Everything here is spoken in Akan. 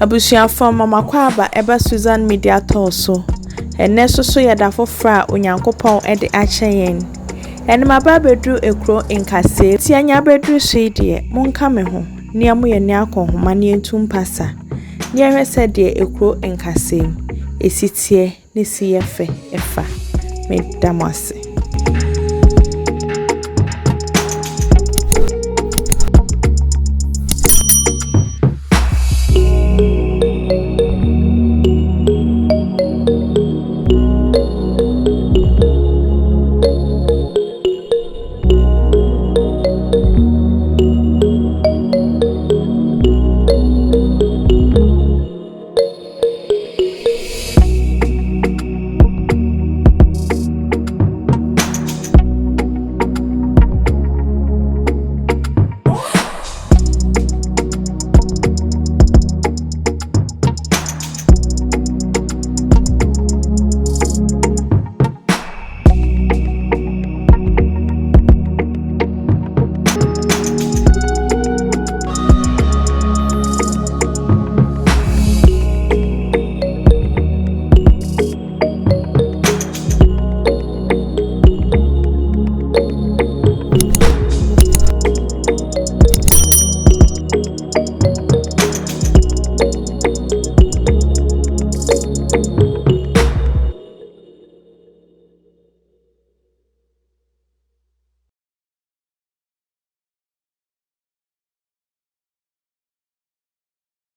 Abusuafo mama kwaba eba Susan Media Toso. Ene so yeda fofra Onyankopon ede acheyen. Ene mababedru ekro nkase. Ti anya bedru so de monka me ho. Nia mo ye ne akonhoma ne entumpasa. Nia hwese de ekro nkase. Esitie ne siyefe efa. Medamase.